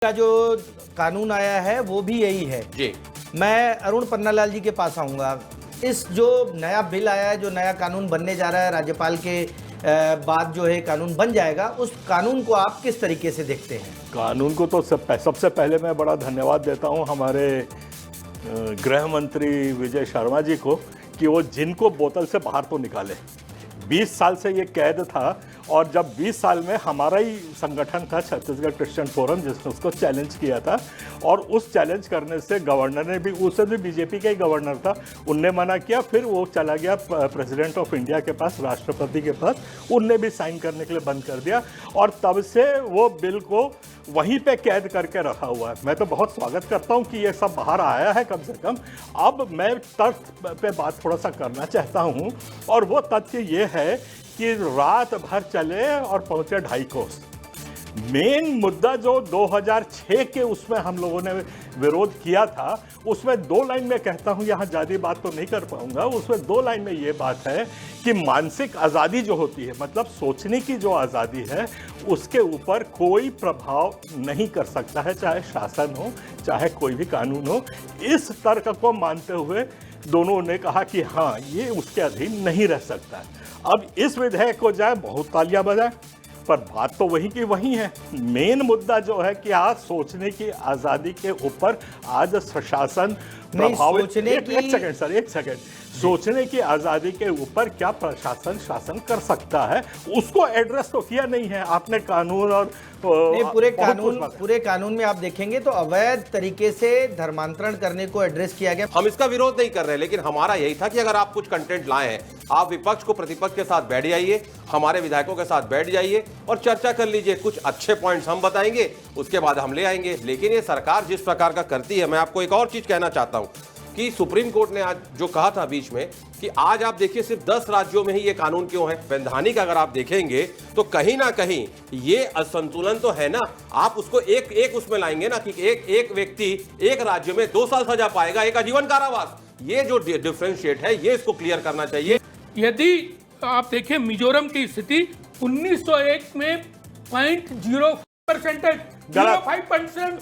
का जो कानून आया है वो भी यही है जी। मैं अरुण पन्नालाल जी के पास आऊंगा। इस जो नया बिल आया है, जो नया कानून बनने जा रहा है, राज्यपाल के बाद जो है कानून बन जाएगा, उस कानून को आप किस तरीके से देखते हैं? कानून को तो सबसे पहले मैं बड़ा धन्यवाद देता हूं हमारे गृह मंत्री विजय शर्मा जी को कि वो जिनको बोतल से बाहर तो निकाले। 20 साल से ये कैद था और जब 20 साल में हमारा ही संगठन था छत्तीसगढ़ क्रिश्चियन फोरम जिसने उसको चैलेंज किया था और उस चैलेंज करने से गवर्नर ने भी, उससे भी बीजेपी का ही गवर्नर था, उनने मना किया। फिर वो चला गया प्रेसिडेंट ऑफ इंडिया के पास, राष्ट्रपति के पास, उनने भी साइन करने के लिए बंद कर दिया और तब से वो बिल को वहीं पे कैद करके रखा हुआ है। मैं तो बहुत स्वागत करता हूं कि ये सब बाहर आया है कम से कम। अब मैं तथ्य पे बात थोड़ा सा करना चाहता हूं और वो तथ्य ये है कि रात भर चले और पहुंचे 2.5 कोस। मेन मुद्दा जो 2006 के उसमें हम लोगों ने विरोध किया था, उसमें 2 लाइन में कहता हूं, यहां ज़्यादा बात तो नहीं कर पाऊंगा, उसमें 2 लाइन में ये बात है कि मानसिक आज़ादी जो होती है, मतलब सोचने की जो आज़ादी है, उसके ऊपर कोई प्रभाव नहीं कर सकता है, चाहे शासन हो चाहे कोई भी कानून हो। इस तर्क को मानते हुए दोनों ने कहा कि हाँ, ये उसके अधीन नहीं रह सकता है। अब इस विधेयक को जाए बहुत तालियां बजाएं, पर बात तो वही की वही है। मेन मुद्दा जो है कि आज सोचने की आज़ादी के ऊपर आज प्रशासन प्रभावित। एक सेकंड सोचने की आज़ादी के ऊपर क्या प्रशासन शासन कर सकता है, उसको एड्रेस तो किया नहीं है आपने कानून और नहीं, पूरे कानून में आप देखेंगे तो अवैध तरीके से धर्मांतरण करने को एड्रेस किया गया। हम इसका विरोध नहीं कर रहे, लेकिन हमारा यही था कि अगर आप कुछ कंटेंट लाए हैं, आप विपक्ष को प्रतिपक्ष के साथ बैठ जाइए, हमारे विधायकों के साथ बैठ जाइए और चर्चा कर लीजिए। कुछ अच्छे पॉइंट्स हम बताएंगे, उसके बाद हम ले आएंगे। लेकिन ये सरकार जिस प्रकार का करती है, मैं आपको एक और चीज कहना चाहता हूं कि सुप्रीम कोर्ट ने आज जो कहा था बीच में कि आज आप देखिए सिर्फ 10 राज्यों में ही ये कानून क्यों है। वैधानिक अगर आप देखेंगे तो कहीं ना कहीं ये असंतुलन तो है ना। आप उसको एक उसमें लाएंगे ना कि एक व्यक्ति एक राज्य में 2 साल सजा पाएगा, एक आजीवन कारावास। ये जो डिफरेंशिएट है, ये इसको क्लियर करना चाहिए। यदि आप देखें मिजोरम की स्थिति 1901 में 0.05%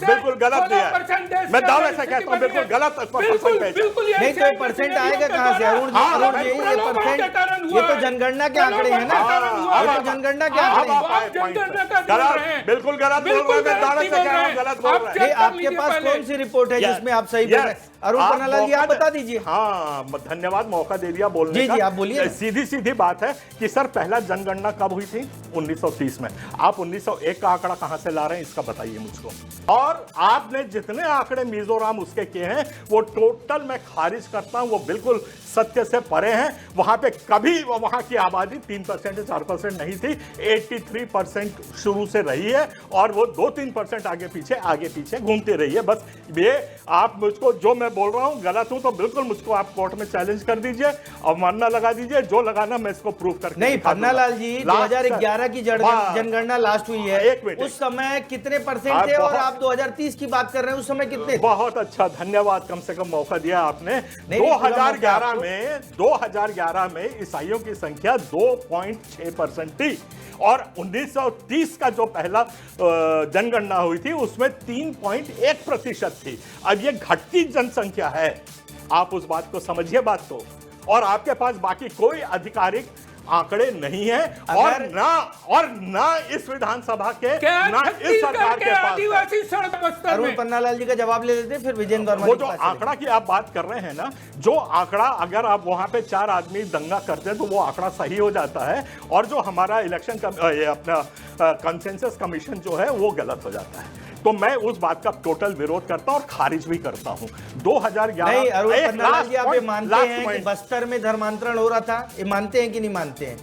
बिल्कुल गलत है। मैं दावे से कहता हूं बिल्कुल गलत नहीं तो परसेंट आएगा कहां से? अरुण जी, ये परसेंट, ये तो जनगणना के आंकड़े हैं ना, ये तो जनगणना के आंकड़े हैं। बिल्कुल गलत बोल रहे हैं। आपके पास कौन सी रिपोर्ट है जिसमें आप सही बोल रहे हैं? अरुण पन्नालाल जी, आप बता दीजिए। हाँ, धन्यवाद, मौका दे दिया बोलने का। जी, आप बोलिए। सीधी बात है कि सर पहला जनगणना कब हुई थी? 1930 में। आप 1901 का आंकड़ा कहां से ला रहे हैं, इसका बताइए मुझको। और आपने जितने आंकड़े मिजोरम उसके किए हैं, वो टोटल मैं खारिज करता हूं, वो बिल्कुल सत्य से परे हैं। वहां पे कभी वहां की आबादी 3% 4% नहीं थी, 83% शुरू से रही है और वो 2-3% आगे पीछे घूमती रही है। बस ये आप मुझको, जो मैं बोल रहा हूं गलत हूं तो बिल्कुल मुझको आप कोर्ट में चैलेंज कर दीजिए, अवमानना लगा दीजिए, जो लगाना मैं इसको प्रूव करके नहीं। पन्नालाल जी, 2011 की जनगणना लास्ट हुई है, उस समय कितने परसेंट थे और आप 2030 की बात कर रहे हैं, उस समय कितने? बहुत अच्छा, धन्यवाद, कम से कम मौका दिया आपने। 2011 में ईसाइयों की संख्या 2.6% थी और 1930 का जो पहला जनगणना हुई थी उसमें 3.1% थी। अब ये घटती जनसंख्या है, आप उस बात को समझिए बात तो। और आपके पास बाकी कोई आधिकारिक आंकड़े नहीं है और ना इस विधानसभा के, ना इस सरकार के पास। अरुण पन्नालाल जी का जवाब ले लेते हैं, फिर विजेंद्र वर्मा। वो जो आंकड़ा की आप बात कर रहे हैं ना, जो आंकड़ा अगर आप वहां पे 4 आदमी दंगा करते हैं तो वो आंकड़ा सही हो जाता है और जो हमारा इलेक्शन अपना कंसेंसस कमीशन जो है वो गलत हो जाता है। तो मैं उस बात का टोटल विरोध करता हूं और खारिज भी करता हूं। 2011 नहीं, अरुण पन्नालाल जी, आप ये मानते हैं कि बस्तर में धर्मांतरण हो रहा था? ये मानते हैं कि नहीं मानते हैं?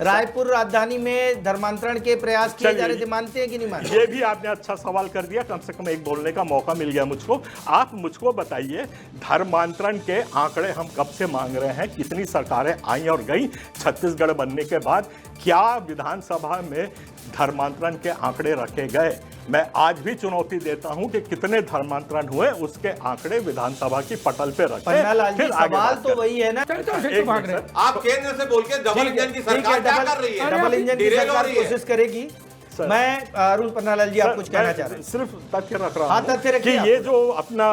रायपुर राजधानी में धर्मांतरण के प्रयास किए जा रहे थे, मानते हैं कि नहीं मानते? ये भी आपने अच्छा सवाल कर दिया, कम से कम एक बोलने का मौका मिल गया मुझको। आप मुझको बताइए, धर्मांतरण के आंकड़े हम कब से मांग रहे हैं? कितनी सरकारें आई और गई छत्तीसगढ़ बनने के बाद? क्या विधानसभा में धर्मांतरण के आंकड़े रखे गए? मैं आज भी चुनौती देता हूं कि कितने धर्मांतरण हुए उसके आंकड़े विधानसभा की पटल पे रखें। पन्नालाल जी, सवाल तो वही है ना। आप केंद्र से बोल के डबल इंजन की सरकार क्या कर रही है? डबल इंजन की सरकार कोशिश करेगी। मैं अरुण पन्नालाल जी आप कुछ कहना चाह रहे हैं? सिर्फ तथ्य रख रहा हाँ, हूं तथ्य रखिए कि आप। ये जो अपना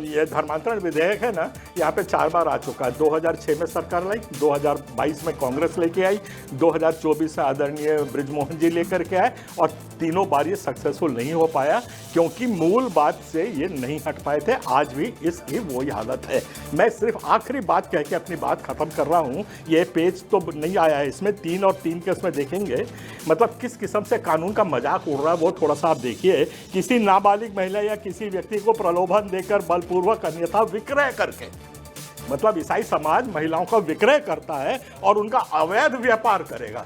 ये धर्मांतरण विधेयक है ना, यहाँ पे 4 बार आ चुका है। 2006 में सरकार लाई, 2022 में कांग्रेस लेके आई, 2024 में आदरणीय बृजमोहन जी लेकर के आए, और तीनों बार ये सक्सेसफुल नहीं हो पाया क्योंकि मूल बात से ये नहीं हट पाए थे। आज भी इसकी वही हालत है। मैं सिर्फ आखिरी बात कह के अपनी बात खत्म कर रहा हूँ। ये पेज तो नहीं आया है, इसमें 3 और 3 के इसमें देखेंगे, मतलब किस किस्म से कानून का मजाक उड़ रहा है वो थोड़ा सा आप देखिए। किसी नाबालिग महिला या किसी व्यक्ति को प्रलोभन देकर बलपूर्वक अन्यथा विक्रय करके, मतलब ईसाई समाज महिलाओं का विक्रय करता है और उनका अवैध व्यापार करेगा।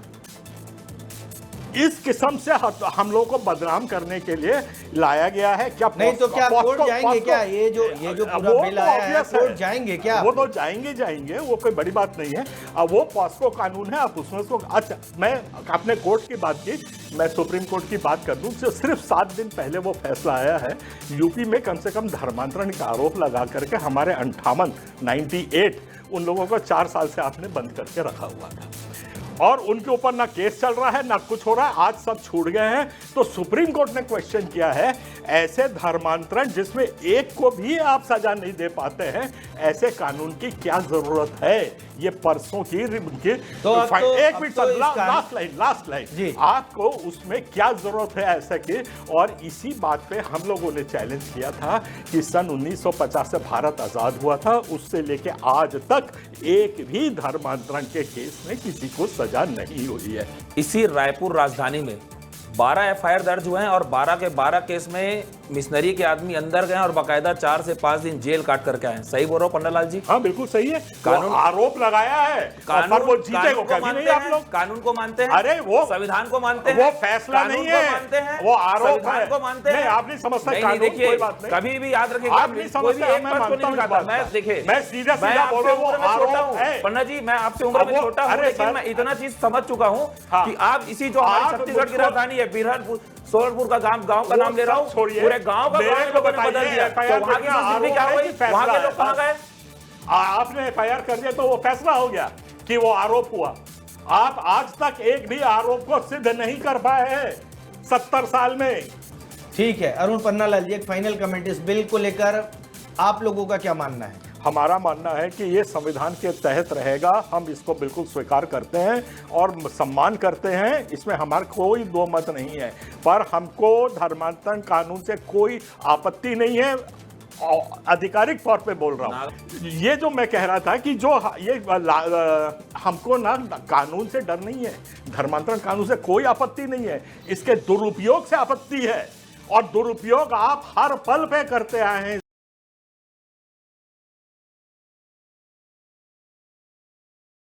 इस किस्म से हम लोगों को बदनाम करने के लिए लाया गया है। क्या नहीं तो क्या कोर्ट जाएंगे क्या? ये जो पूरा बिल आया है, कोर्ट जाएंगे क्या? वो तो जाएंगे, वो कोई बड़ी बात नहीं है। अब वो पॉस्को कानून है, आप उसमें उसको, अच्छा मैं अपने कोर्ट की बात की, मैं सुप्रीम कोर्ट की बात कर दूं। सिर्फ 7 दिन पहले वो फैसला आया है। यूपी में कम से कम धर्मांतरण का आरोप लगा करके हमारे 98 उन लोगों को 4 साल से आपने बंद करके रखा हुआ था, और उनके ऊपर ना केस चल रहा है ना कुछ हो रहा है। आज सब छूट गए हैं। तो सुप्रीम कोर्ट ने क्वेश्चन किया है, ऐसे धर्मांतरण जिसमें एक को भी आप सजा नहीं दे पाते हैं, ऐसे कानून की क्या जरूरत है? ये परसों की तो एक मिनट, तो लास्ट लाइन, आपको उसमें क्या जरूरत है ऐसे की? और इसी बात पे हम लोगों ने चैलेंज किया था कि सन 1950 से भारत आजाद हुआ था, उससे लेके आज तक एक भी धर्मांतरण के केस में किसी को सजा नहीं हुई है। इसी रायपुर राजधानी में 12 एफआईआर दर्ज हुए हैं और 12 के 12 केस में मिशनरी के आदमी अंदर गए और बाकायदा 4 से 5 दिन जेल काट करके आए। सही बोल रहा हूं पन्नालाल जी? हाँ बिल्कुल सही है। कानून आरोप लगाया है, कानून, पर वो जीते को कभी नहीं आप लोग। कानून को मानते हैं, अरे वो संविधान को मानते हैं, वो फैसला नहीं है, मानते हैं, वो आरोप है। संविधान को मानते हैं। नहीं, आप नहीं समझते कानून, देखिए कोई बात नहीं। कभी भी याद रखिएगा, आप नहीं समझते, मैं मानता हूं इस बात को। देखिए मैं सीधा बोल रहा हूं, वो आरोप है। पन्ना जी, मैं आपसे उम्र में छोटा हूं, लेकिन मैं इतना चीज समझ चुका हूं कि आप इसी जो हमारी छत्तीसगढ़ की राजधानी है बिरहनपुर, सोलपुर का गांव का नाम ले रहा हूं, पूरे गांव का लोगों ने बदल दिया। तो वहां की संस्कृति क्या हुई? वहां के लोग कहां गए? आपने एफआईआर कर दिया तो वो फैसला हो गया कि वो आरोप हुआ। आप आज तक एक भी आरोप को सिद्ध नहीं कर पाए हैं 70 साल में। ठीक है अरुण पन्नालाल जी, एक फाइनल कमेंट इस बिल को लेकर आप लोगों का क्या मानना है? हमारा मानना है कि ये संविधान के तहत रहेगा, हम इसको बिल्कुल स्वीकार करते हैं और सम्मान करते हैं, इसमें हमारा कोई दो मत नहीं है। पर हमको धर्मांतरण कानून से कोई आपत्ति नहीं है, आधिकारिक तौर पे बोल रहा हूं। ये जो मैं कह रहा था कि जो ये हमको ना कानून से डर नहीं है, धर्मांतरण कानून से कोई आपत्ति नहीं है, इसके दुरुपयोग से आपत्ति है, और दुरुपयोग आप हर पल पे करते आए हैं।